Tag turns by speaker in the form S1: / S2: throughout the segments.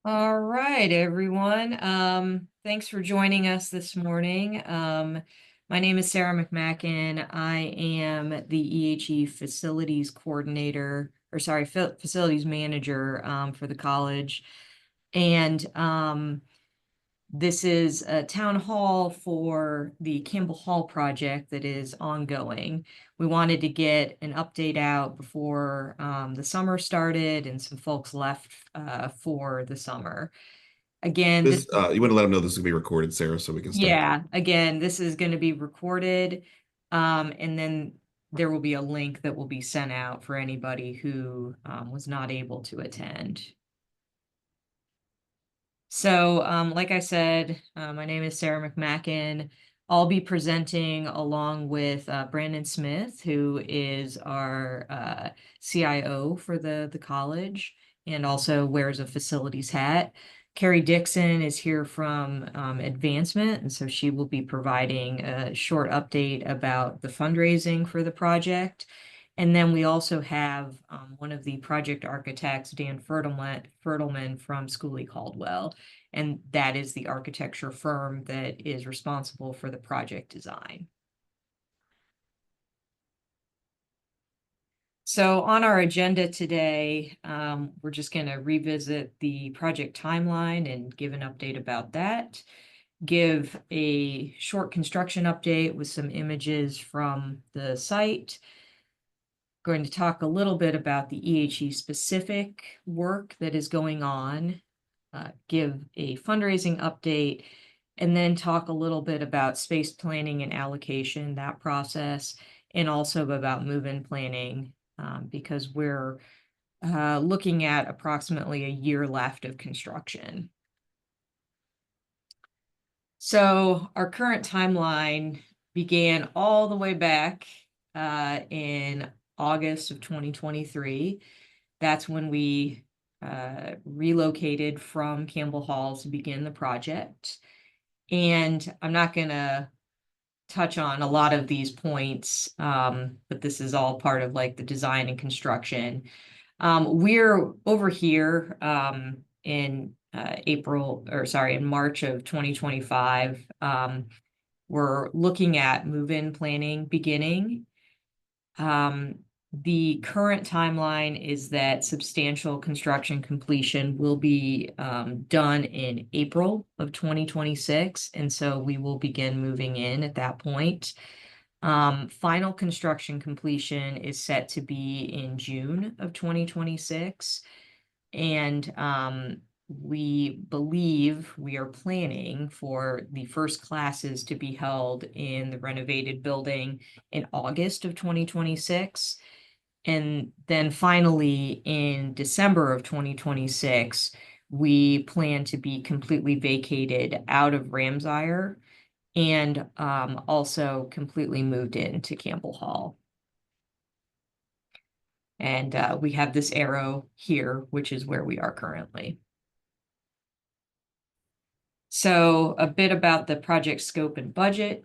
S1: All right, everyone. Thanks for joining us this morning. My name is Sarah McMacken. I am the EHE Facilities Coordinator, or sorry, Facilities Manager for the college. And this is a town hall for the Campbell Hall project that is ongoing. We wanted to get an update out before the summer started and some folks left for the summer. Again,
S2: This you want to let them know this is gonna be recorded, Sarah, so we can start.
S1: this is going to be recorded, and then there will be a link that will be sent out for anybody who was not able to attend. So, like I said, my name is Sarah McMacken. I'll be presenting along with Brandon Smith, who is our CIO for the college and also wears a facilities hat. Carrie Dixon is here from Advancement, and so she will be providing a short update about the fundraising for the project. And then we also have one of the project architects, Dan Fertelman from Schooley Caldwell, and that is the architecture firm that is responsible for the project design. So on our agenda today, we're just going to revisit the project timeline and give an update about that, give a short construction update with some images from the site, going to talk a little bit about the EHE specific work that is going on, give a fundraising update, and then talk a little bit about space planning and allocation, that process, and also about move-in planning, because we're looking at approximately a year left of construction. So our current timeline began all the way back in August of 2023. That's when we relocated from Campbell Hall to begin the project. And I'm not going to touch on a lot of these points, but this is all part of like the design and construction. We're over here in in March of 2025. We're looking at move-in planning beginning. The current timeline is that substantial construction completion will be done in April of 2026, and so we will begin moving in at that point. Final construction completion is set to be in June of 2026, and we believe we are planning for the first classes to be held in the renovated building in August of 2026. And then finally, in December of 2026, we plan to be completely vacated out of Ramsire and also completely moved into Campbell Hall. And we have this arrow here, which is where we are currently. So a bit about the project scope and budget.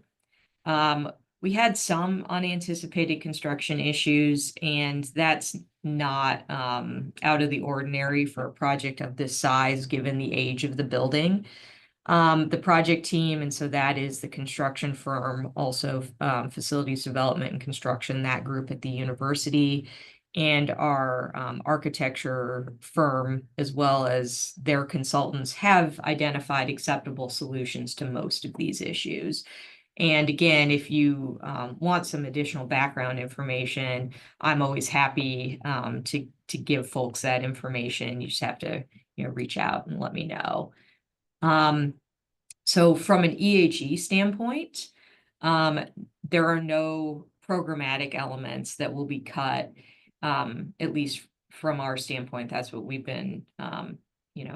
S1: We had some unanticipated construction issues, and that's not out of the ordinary for a project of this size, given the age of the building. The project team, and so that is the construction firm, also facilities development and construction, that group at the university, and our architecture firm, as well as their consultants, have identified acceptable solutions to most of these issues. And again, if you want some additional background information, I'm always happy to give folks that information. You just have to, reach out and let me know. So from an EHE standpoint, there are no programmatic elements that will be cut, at least from our standpoint. That's what we've been,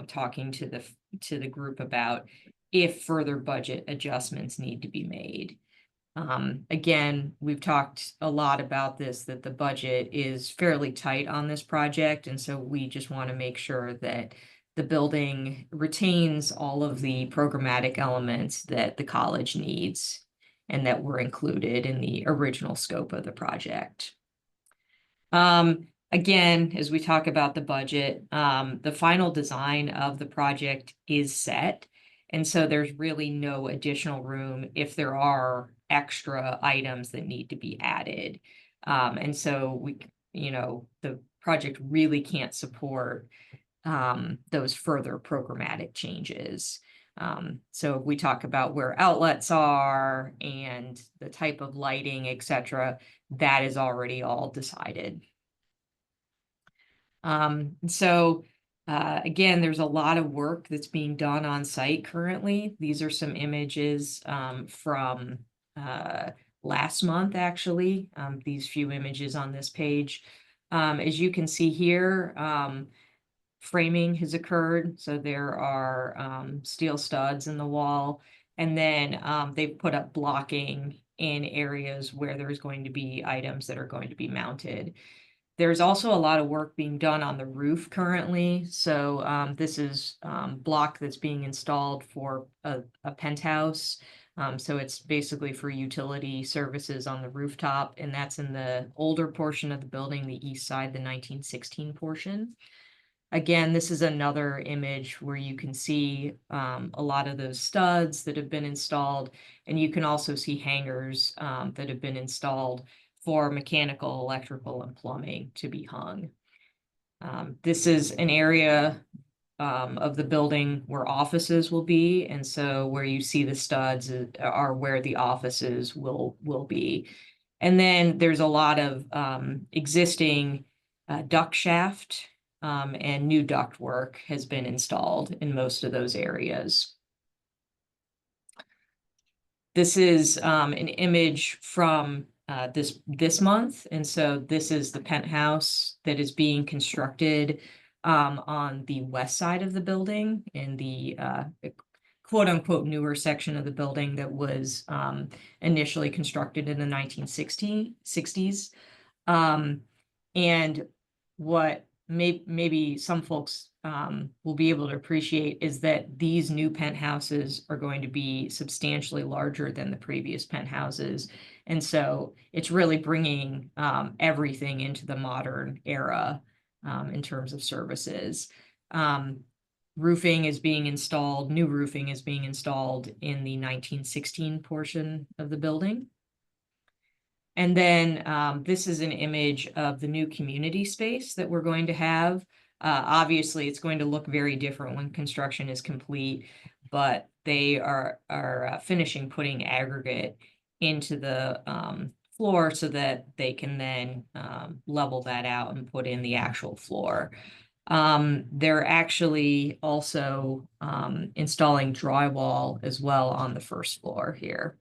S1: talking to the group about, if further budget adjustments need to be made. Again, we've talked a lot about this, that the budget is fairly tight on this project, and so we just want to make sure that the building retains all of the programmatic elements that the college needs and that were included in the original scope of the project. again, as we talk about the budget, the final design of the project is set. And so there's really no additional room if there are extra items that need to be added. And so the project really can't support those further programmatic changes. So if we talk about where outlets are and the type of lighting, etc., that is already all decided. So again, there's a lot of work that's being done on site currently. These are some images from last month, actually, these few images on this page. As you can see here, framing has occurred. So there are steel studs in the wall. And then they've put up blocking in areas where there's going to be items that are going to be mounted. There's also a lot of work being done on the roof currently. So this is block that's being installed for a penthouse. So it's basically for utility services on the rooftop, and that's in the older portion of the building, the east side, the 1916 portion. Again, this is another image where you can see a lot of those studs that have been installed, and you can also see hangers that have been installed for mechanical, electrical, and plumbing to be hung. This is an area of the building where offices will be, and so where you see the studs are where the offices will be. And then there's a lot of existing duct shaft and new duct work has been installed in most of those areas. This is an image from this month, and so this is the penthouse that is being constructed on the west side of the building in the quote unquote newer section of the building that was initially constructed in the 1960s. And what maybe some folks will be able to appreciate is that these new penthouses are going to be substantially larger than the previous penthouses. And so it's really bringing everything into the modern era in terms of services. Roofing is being installed, new roofing is being installed in the 1916 portion of the building. And then this is an image of the new community space that we're going to have. Obviously, it's going to look very different when construction is complete, but they are finishing putting aggregate into the floor so that they can then level that out and put in the actual floor. They're actually also installing drywall as well on the first floor here.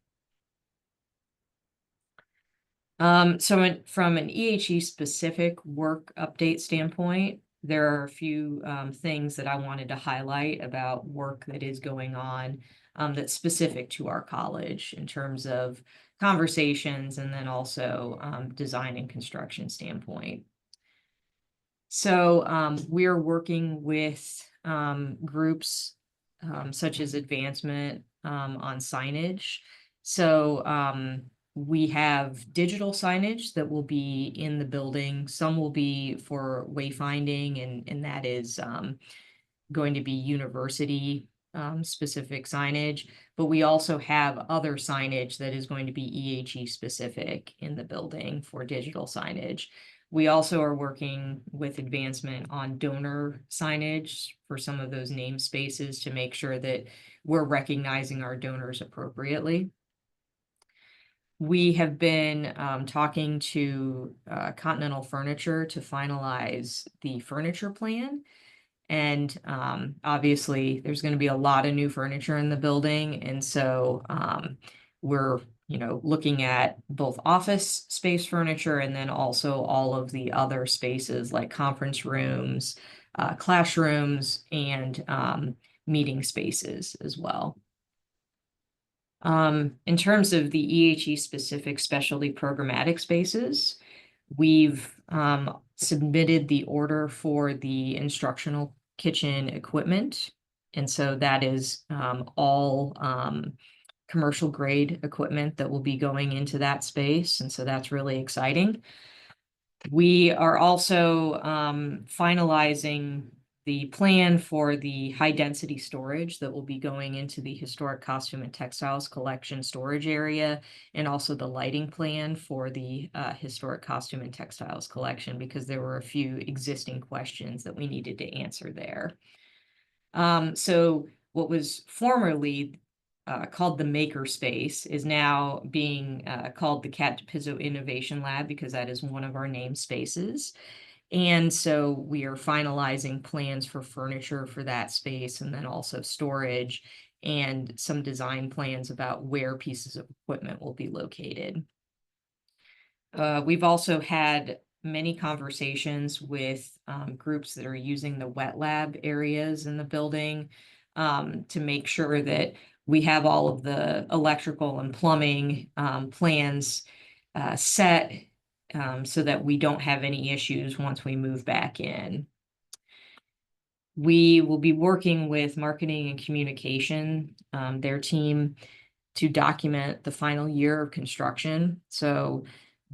S1: So from an EHE specific work update standpoint, there are a few things that I wanted to highlight about work that is going on that's specific to our college in terms of conversations and then also design and construction standpoint. So we're working with groups such as Advancement on signage. So we have digital signage that will be in the building. Some will be for wayfinding, and that is going to be university specific signage. But we also have other signage that is going to be EHE specific in the building for digital signage. We also are working with Advancement on donor signage for some of those namespaces to make sure that we're recognizing our donors appropriately. We have been talking to Continental Furniture to finalize the furniture plan. And obviously, there's going to be a lot of new furniture in the building. And so we're looking at both office space furniture and then also all of the other spaces like conference rooms, classrooms, and meeting spaces as well. In terms of the EHE specific specialty programmatic spaces, we've submitted the order for the instructional kitchen equipment. And so that is all commercial grade equipment that will be going into that space. And so that's really exciting. We are also finalizing the plan for the high density storage that will be going into the historic costume and textiles collection storage area, and also the lighting plan for the historic costume and textiles collection, because there were a few existing questions that we needed to answer there. So what was formerly called the Maker Space is now being called the Cat DePizzo Innovation Lab, because that is one of our namespaces. And so we are finalizing plans for furniture for that space, and then also storage and some design plans about where pieces of equipment will be located. We've also had many conversations with groups that are using the wet lab areas in the building to make sure that we have all of the electrical and plumbing plans set so that we don't have any issues once we move back in. We will be working with marketing and communication, their team, to document the final year of construction. So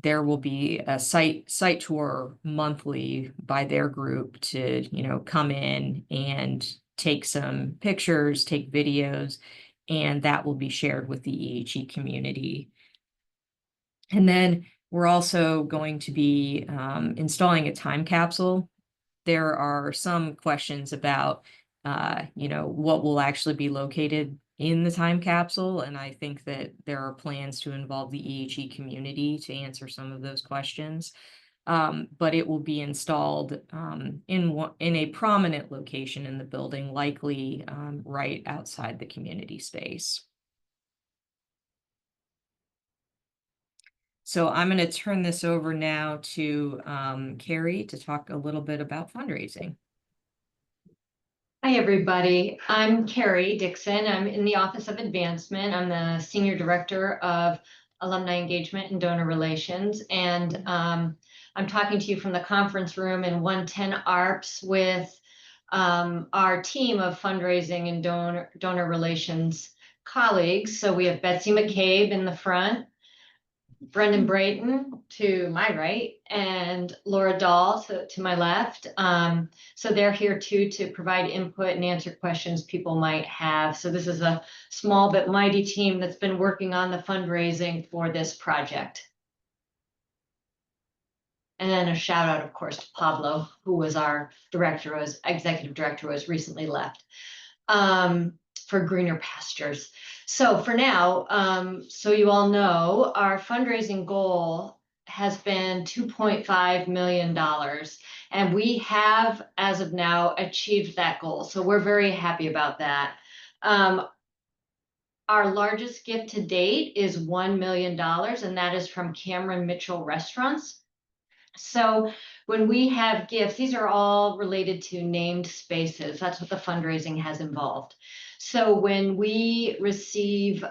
S1: there will be a site tour monthly by their group to, come in and take some pictures, take videos, and that will be shared with the EHE community. And then we're also going to be installing a time capsule. There are some questions about, what will actually be located in the time capsule. And I think that there are plans to involve the EHE community to answer some of those questions. But it will be installed in a prominent location in the building, likely right outside the community space. So I'm going to turn this over now to Carrie to talk a little bit about fundraising.
S3: Hi, everybody. I'm Carrie Dixon. I'm in the Office of Advancement. I'm the Senior Director of Alumni Engagement and Donor Relations. And I'm talking to you from the conference room in 110 ARPS with our team of fundraising and donor relations colleagues. So we have Betsy McCabe in the front, Brendan Brayton to my right, and Laura Dahl to my left. So they're here too to provide input and answer questions people might have. So this is a small but mighty team that's been working on the fundraising for this project. And then a shout out, of course, to Pablo, who was our executive director, was recently left for greener pastures. So for now, so you all know, our fundraising goal has been $2.5 million. And we have, as of now, achieved that goal. So we're very happy about that. Our largest gift to date is $1 million, and that is from Cameron Mitchell Restaurants. So when we have gifts, these are all related to named spaces. That's what the fundraising has involved. So when we receive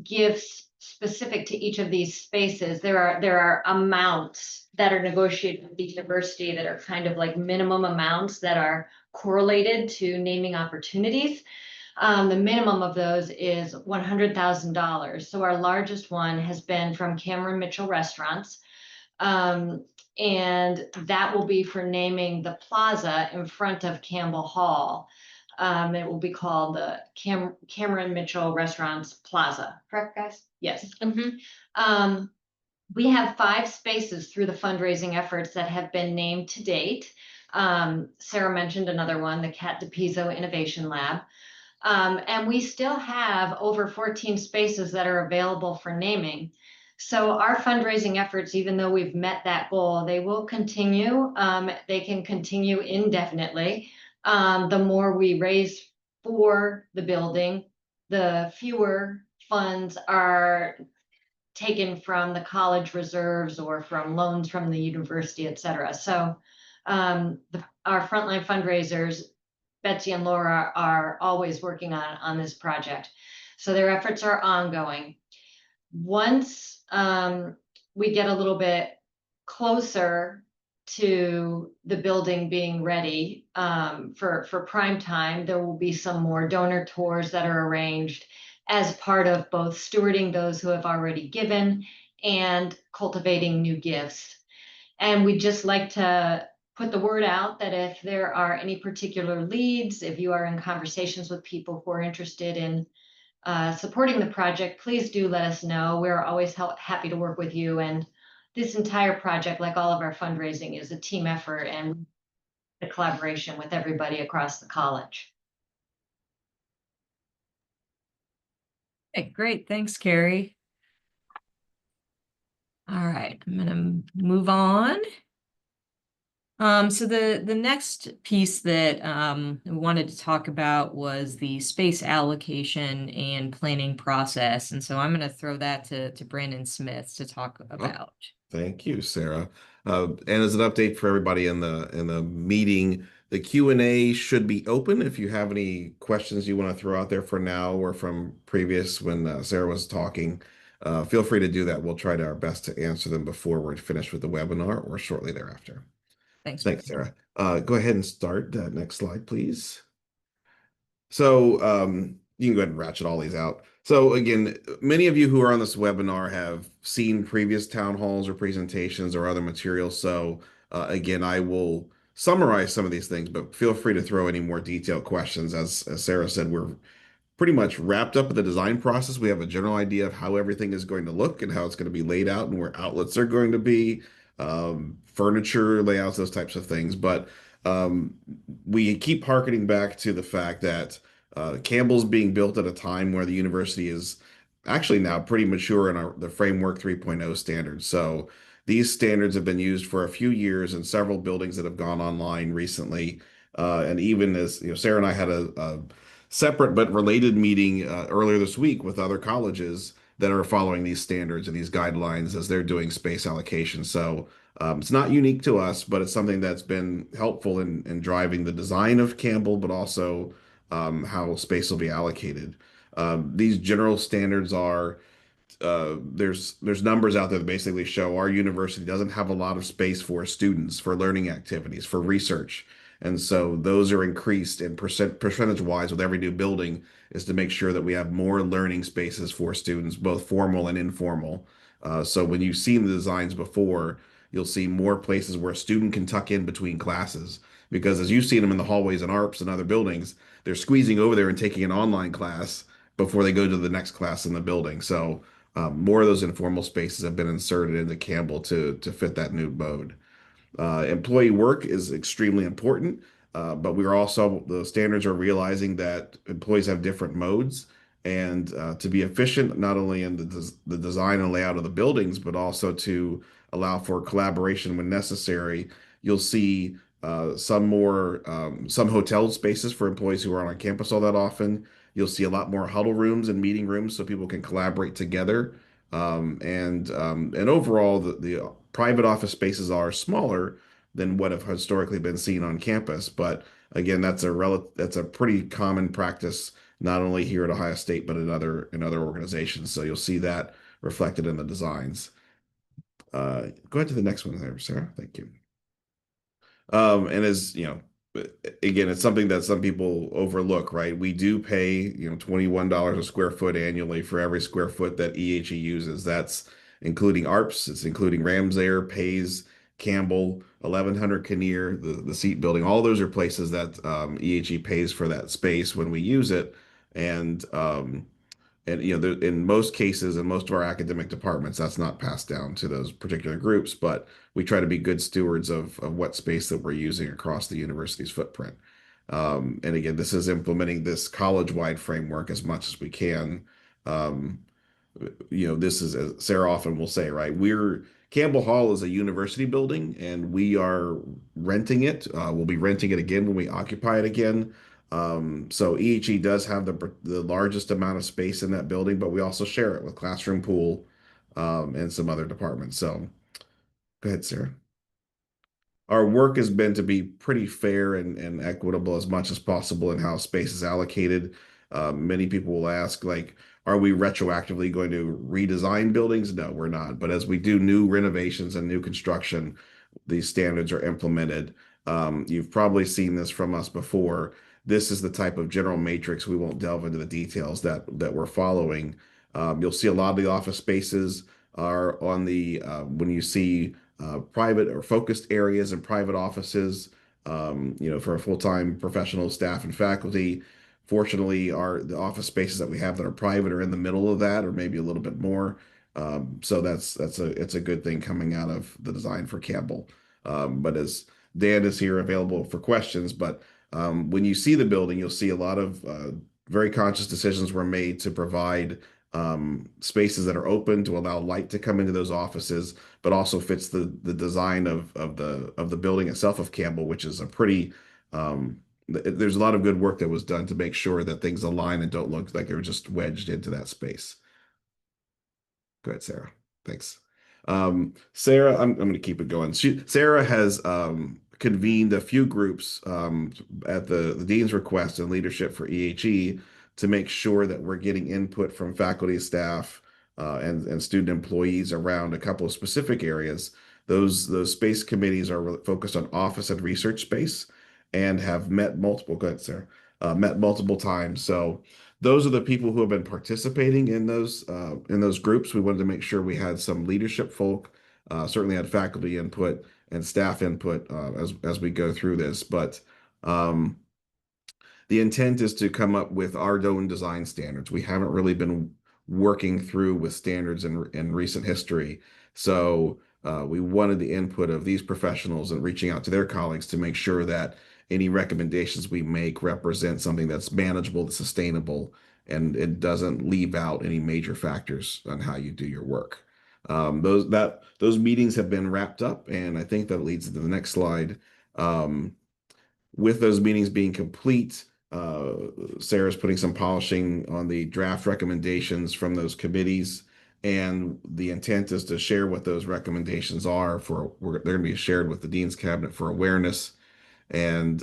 S3: gifts specific to each of these spaces, there are amounts that are negotiated with the university that are kind of like minimum amounts that are correlated to naming opportunities. The minimum of those is $100,000. So our largest one has been from Cameron Mitchell Restaurants. And that will be for naming the plaza in front of Campbell Hall. It will be called the Cameron Mitchell Restaurants Plaza. Correct, guys? Yes. We have 5 spaces through the fundraising efforts that have been named to date. Sarah mentioned another one, the Cat DePizzo Innovation Lab. And we still have over 14 spaces that are available for naming. So our fundraising efforts, even though we've met that goal, they will continue. They can continue indefinitely. The more we raise for the building, the fewer funds are taken from the college reserves or from loans from the university, et cetera. So our frontline fundraisers, Betsy and Laura, are always working on this project. So their efforts are ongoing. Once we get a little bit closer to the building being ready for prime time, there will be some more donor tours that are arranged as part of both stewarding those who have already given and cultivating new gifts. And we'd just like to put the word out that if there are any particular leads, if you are in conversations with people who are interested in supporting the project, please do let us know. We're always happy to work with you. And this entire project, like all of our fundraising, is a team effort and a collaboration with everybody across the college.
S1: Okay, great. Thanks, Carrie. All right, I'm gonna move on. So the next piece that we wanted to talk about was the space allocation and planning process. And so I'm going to throw that to Brandon Smith to talk about.
S2: Thank you, Sarah. And as an update for everybody in the meeting, the Q&A should be open. If you have any questions you want to throw out there for now or from previous when Sarah was talking, feel free to do that. We'll try to our best to answer them before we're finished with the webinar or shortly thereafter.
S1: Thanks,
S2: Thanks, Sarah. Go ahead and start. Next slide, please. So you can go ahead and ratchet all these out. So again, many of you who are on this webinar have seen previous town halls or presentations or other materials. So again, I will summarize some of these things, but feel free to throw any more detailed questions. As Sarah said, we're pretty much wrapped up in the design process. We have a general idea of how everything is going to look and how it's going to be laid out and where outlets are going to be, furniture layouts, those types of things. But um, we keep harkening back to the fact that Campbell's being built at a time where the university is actually now pretty mature in the Framework 3.0 standards. So these standards have been used for a few years in several buildings that have gone online recently. And even as Sarah and I had a separate but related meeting earlier this week with other colleges that are following these standards and these guidelines as they're doing space allocation. So it's not unique to us, but it's something that's been helpful in driving the design of Campbell, but also how space will be allocated. These general standards are there's numbers out there that basically show our university doesn't have a lot of space for students, for learning activities, for research. And so those are increased in percentage wise with every new building is to make sure that we have more learning spaces for students, both formal and informal. So when you've seen the designs before, you'll see more places where a student can tuck in between classes. Because as you've seen them in the hallways and ARPs and other buildings, they're squeezing over there and taking an online class before they go to the next class in the building. So more of those informal spaces have been inserted into Campbell to fit that new mode. Employee work is extremely important, but we're also, the standards are realizing that employees have different modes. And to be efficient, not only in the design and layout of the buildings, but also to allow for collaboration when necessary, you'll see some hotel spaces for employees who aren't on campus all that often. You'll see a lot more huddle rooms and meeting rooms so people can collaborate together. And overall, the private office spaces are smaller than what have historically been seen on campus. But again, that's a pretty common practice, not only here at Ohio State, but in other organizations. So you'll see that reflected in the designs. Go ahead to the next one there, Sarah. Thank you. And as you know, again, it's something that some people overlook, right? We do pay, $21 a square foot annually for every square foot that EHE uses. That's including ARPS, it's including Ramsair, Pays, Campbell, 1100 Kinnear, the seat building. All those are places that EHE pays for that space when we use it. And in most cases, in most of our academic departments, that's not passed down to those particular groups, but we try to be good stewards of what space that we're using across the university's footprint. And again, this is implementing this college-wide framework as much as we can. Um, this is, as Sarah often will say, right? Campbell Hall is a university building and we are renting it. We'll be renting it again when we occupy it again. So EHE does have the largest amount of space in that building, but we also share it with classroom pool, and some other departments. So go ahead, Sarah. Our work has been to be pretty fair and equitable as much as possible in how space is allocated. Many people will ask, like, are we retroactively going to redesign buildings? No, we're not. But as we do new renovations and new construction, these standards are implemented. You've probably seen this from us before. This is the type of general matrix. We won't delve into the details that we're following. You'll see a lot of the office spaces are on when you see private or focused areas and private offices, for full-time professional staff and faculty. Fortunately, the office spaces that we have that are private are in the middle of that, or maybe a little bit more. So it's a good thing coming out of the design for Campbell. But as Dan is here available for questions, but when you see the building, you'll see a lot of very conscious decisions were made to provide spaces that are open to allow light to come into those offices, but also fits the design of the building itself of Campbell, which is a pretty there's a lot of good work that was done to make sure that things align and don't look like they're just wedged into that space. Go ahead, Sarah. Thanks. Sarah, I'm going to keep it going. Sarah has convened a few groups at the dean's request and leadership for EHE to make sure that we're getting input from faculty, staff, and student employees around a couple of specific areas. Those space committees are focused on office and research space and have met multiple, go ahead, Sarah, met multiple times. So those are the people who have been participating in those groups. We wanted to make sure we had some leadership folk, certainly had faculty input and staff input as we go through this. But the intent is to come up with our own design standards. We haven't really been working through with standards in recent history. So we wanted the input of these professionals and reaching out to their colleagues to make sure that any recommendations we make represent something that's manageable, that's sustainable, and it doesn't leave out any major factors on how you do your work. Those meetings have been wrapped up, and I think that leads to the next slide. With those meetings being complete, Sarah's putting some polishing on the draft recommendations from those committees, and the intent is to share what those recommendations are they're going to be shared with the Dean's Cabinet for awareness. And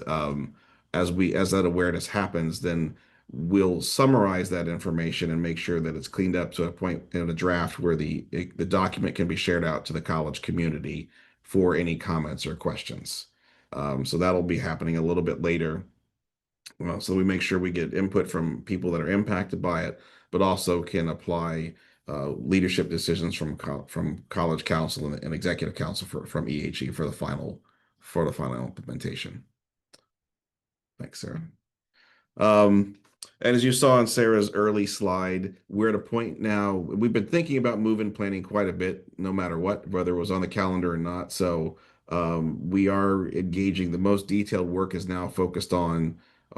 S2: as that awareness happens, then we'll summarize that information and make sure that it's cleaned up to a point in a draft where the document can be shared out to the college community for any comments or questions. So that'll be happening a little bit later. So we make sure we get input from people that are impacted by it, but also can apply leadership decisions from college council and executive council from EHE for the final implementation. Thanks, Sarah. And as you saw on Sarah's early slide, we're at a point now, we've been thinking about move-in planning quite a bit, no matter what, whether it was on the calendar or not. So we are engaging. The most detailed work is now focused on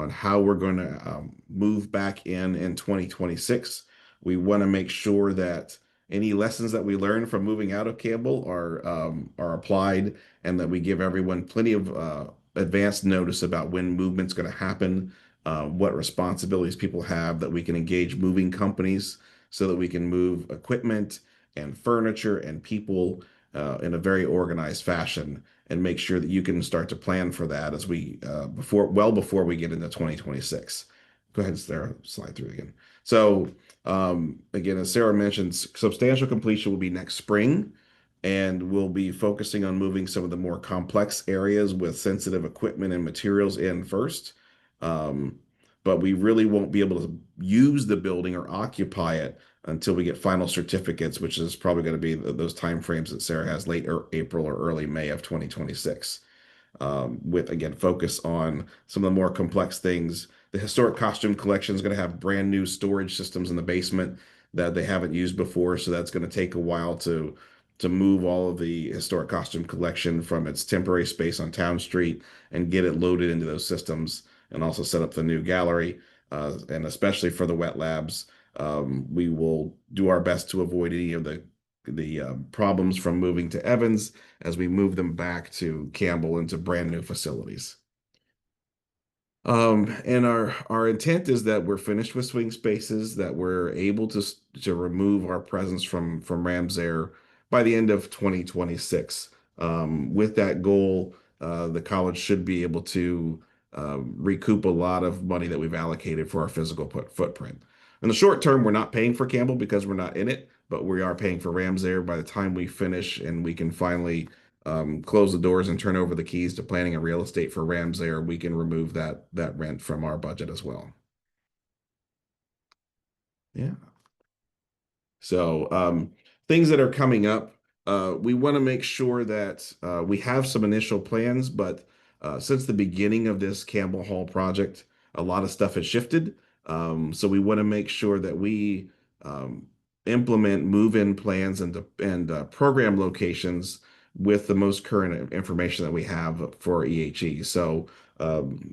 S2: how we're going to move back in 2026. We want to make sure that any lessons that we learn from moving out of Campbell are applied, and that we give everyone plenty of advanced notice about when movement's going to happen, what responsibilities people have, that we can engage moving companies so that we can move equipment and furniture and people in a very organized fashion, and make sure that you can start to plan for that as we well before we get into 2026. Go ahead, Sarah, slide through again. So again, as Sarah mentioned, substantial completion will be next spring, and we'll be focusing on moving some of the more complex areas with sensitive equipment and materials in first. But we really won't be able to use the building or occupy it until we get final certificates, which is probably going to be those timeframes that Sarah has, late April or early May of 2026. With, again, focus on some of the more complex things. The historic costume collection is going to have brand new storage systems in the basement that they haven't used before. So that's going to take a while to move all of the historic costume collection from its temporary space on Town Street and get it loaded into those systems, and also set up the new gallery. And especially for the wet labs, we will do our best to avoid any of the problems from moving to Evans as we move them back to Campbell into brand new facilities. And our intent is that we're finished with swing spaces, that we're able to remove our presence from Ramsayre by the end of 2026. With that goal, the college should be able to recoup a lot of money that we've allocated for our physical footprint. In the short term, we're not paying for Campbell because we're not in it, but we are paying for Ramsayre. By the time we finish and we can finally close the doors and turn over the keys to planning and real estate for Ramsayre, we can remove that rent from our budget as well. Yeah. So things that are coming up. We want to make sure that we have some initial plans, but since the beginning of this Campbell Hall project, a lot of stuff has shifted. So we want to make sure that we um, implement move-in plans and program locations with the most current information that we have for EHE. So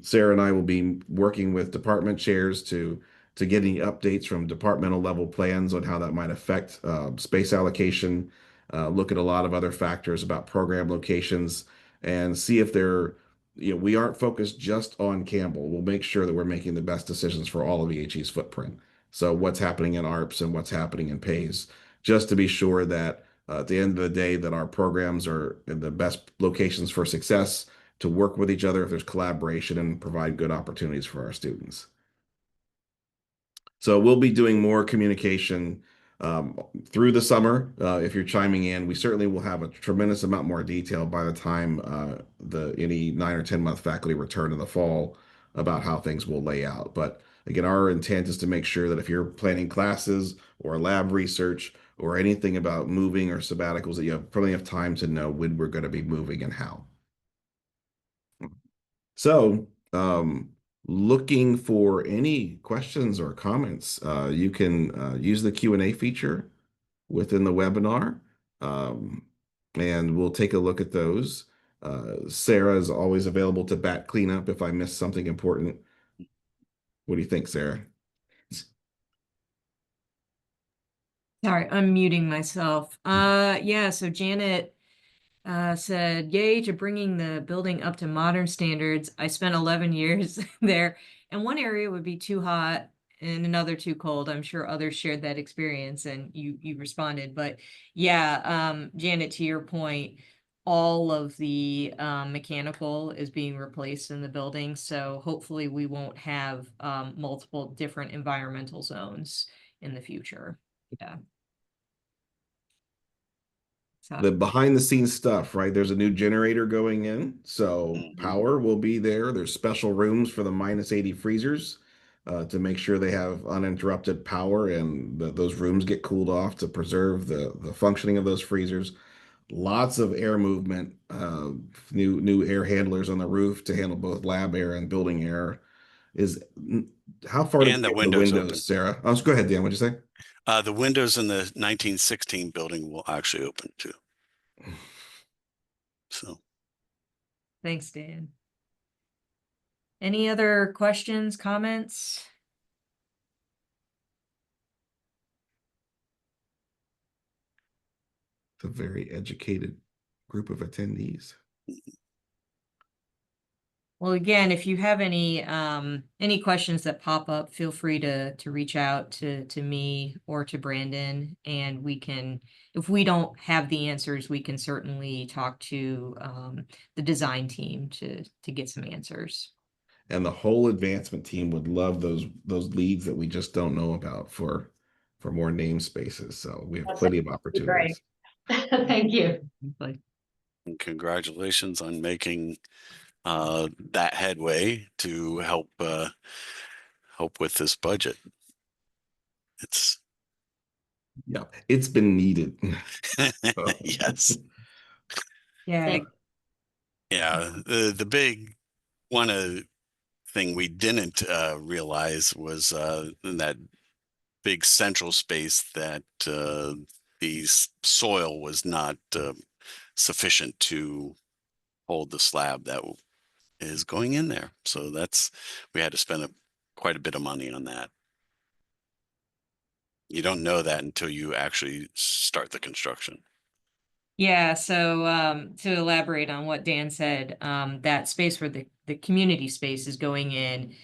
S2: Sarah and I will be working with department chairs to get any updates from departmental level plans on how that might affect space allocation, look at a lot of other factors about program locations and see if they're, we aren't focused just on Campbell. We'll make sure that we're making the best decisions for all of EHE's footprint. So what's happening in ARPS and what's happening in PAYS, just to be sure that at the end of the day that our programs are in the best locations for success, to work with each other if there's collaboration and provide good opportunities for our students. So we'll be doing more communication through the summer. If you're chiming in, we certainly will have a tremendous amount more detail by the time the any 9 or 10 month faculty return in the fall about how things will lay out. But again, our intent is to make sure that if you're planning classes or lab research or anything about moving or sabbaticals, that you have plenty of time to know when we're going to be moving and how. So, looking for any questions or comments, you can use the Q&A feature within the webinar, and we'll take a look at those. Sarah is always available to bat cleanup if I miss something important. What do you think, Sarah?
S1: Sorry, I'm muting myself. Yeah, so Janet said, yay to bringing the building up to modern standards. I spent 11 years there, and one area would be too hot and another too cold. I'm sure others shared that experience and you responded. But yeah, Janet, to your point, all of the mechanical is being replaced in the building. So hopefully we won't have multiple different environmental zones in the future. Yeah.
S2: The behind the scenes stuff, right? There's a new generator going in, so power will be there. There's special rooms for the -80 freezers to make sure they have uninterrupted power and those rooms get cooled off to preserve the functioning of those freezers. Lots of air movement, new air handlers on the roof to handle both lab air and building air. Is how far
S4: And the windows open.
S2: Sarah? Oh, go ahead, Dan. What'd you say?
S4: The windows in the 1916 building will actually open too. So,
S1: Thanks, Dan. Any other questions, comments?
S2: It's a very educated group of attendees.
S1: Well, again, if you have any questions that pop up, feel free to reach out to me or to Brandon, and we can, if we don't have the answers, we can certainly talk to the design team to get some answers.
S2: And the whole advancement team would love those leads that we just don't know about for more namespaces. So we have plenty of opportunities.
S3: Thank you.
S4: and congratulations on making that headway to help with this budget.
S2: It's been needed.
S4: Yes.
S1: Yeah.
S4: Yeah. The big one thing we didn't realize was that big central space that the soil was not sufficient to hold the slab that is going in there. So we had to spend quite a bit of money on that. You don't know that until you actually start the construction.
S1: Yeah, so to elaborate on what Dan said, that space where the community space is going in,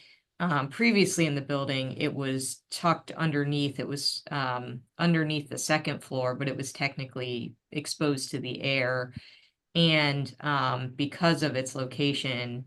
S1: previously in the building, it was tucked underneath. It was underneath the second floor, but it was technically exposed to the air. And because of its location,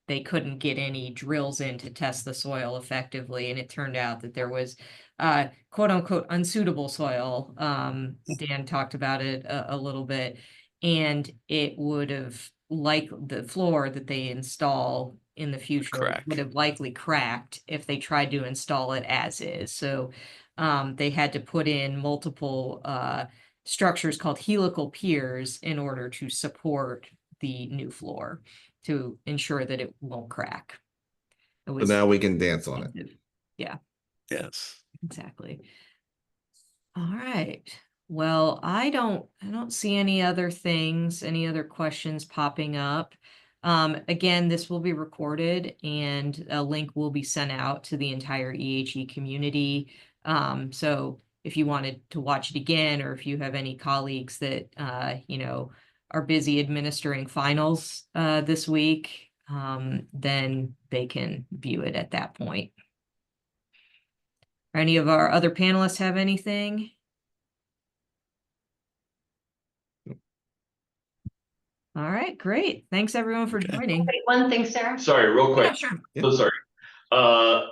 S1: they couldn't get any drills in to test the soil effectively. And it turned out that there was quote unquote unsuitable soil. Dan talked about it a little bit, and it would have, like the floor that they install in the future would have likely cracked if they tried to install it as is. So they had to put in multiple structures called helical piers in order to support the new floor to ensure that it won't crack. It
S2: So
S1: was
S2: now we can dance on it.
S1: expensive. Yeah,
S4: Yes.
S1: exactly. All right. Well, I don't see any other things, any other questions popping up. Again, this will be recorded and a link will be sent out to the entire EHE community. So if you wanted to watch it again, or if you have any colleagues that, are busy administering finals, this week, then they can view it at that point. Any of our other panelists have anything? All right, great. Thanks everyone for
S4: Okay.
S1: joining.
S3: Wait, one thing, Sarah.
S5: Sorry, real quick.
S1: Yeah, sure.
S5: So sorry.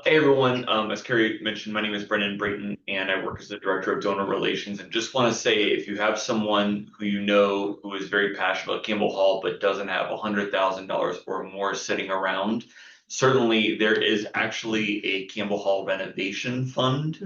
S5: Hey everyone, as Carrie mentioned, my name is Brendan Brayton and I work as the Director of Donor Relations, and just want to say, if you have someone who you know who is very passionate about Campbell Hall but doesn't have $100,000 or more sitting around, certainly there is actually a Campbell Hall renovation fund.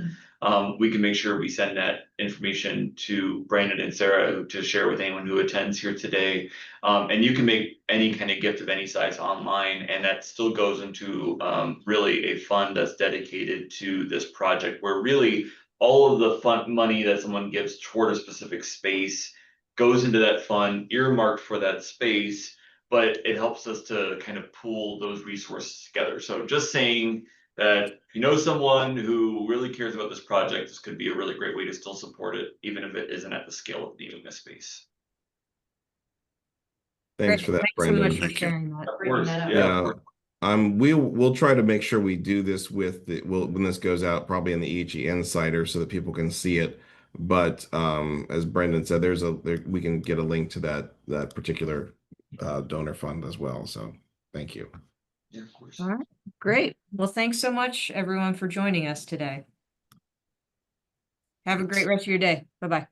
S5: We can make sure we send that information to Brandon and Sarah to share with anyone who attends here today. And you can make any kind of gift of any size online, and that still goes into really a fund that's dedicated to this project, where really all of the fund money that someone gives toward a specific space goes into that fund earmarked for that space, but it helps us to kind of pool those resources together. So just saying that if you know someone who really cares about this project, this could be a really great way to still support it, even if it isn't at the scale of needing this space.
S2: Thanks
S1: Great.
S2: for that,
S1: Thanks so much
S2: Brendan.
S1: for
S4: Thank you.
S1: sharing that.
S3: Bringing
S5: course,
S3: that up.
S5: yeah.
S2: We'll try to make sure we do this when this goes out, probably in the EHE Insider, so that people can see it. But as Brendan said, we can get a link to that particular donor fund as well. So thank you.
S5: Yeah, of course.
S1: All right, great. Well, thanks so much everyone for joining us today. Have a great rest of your day. Bye-bye.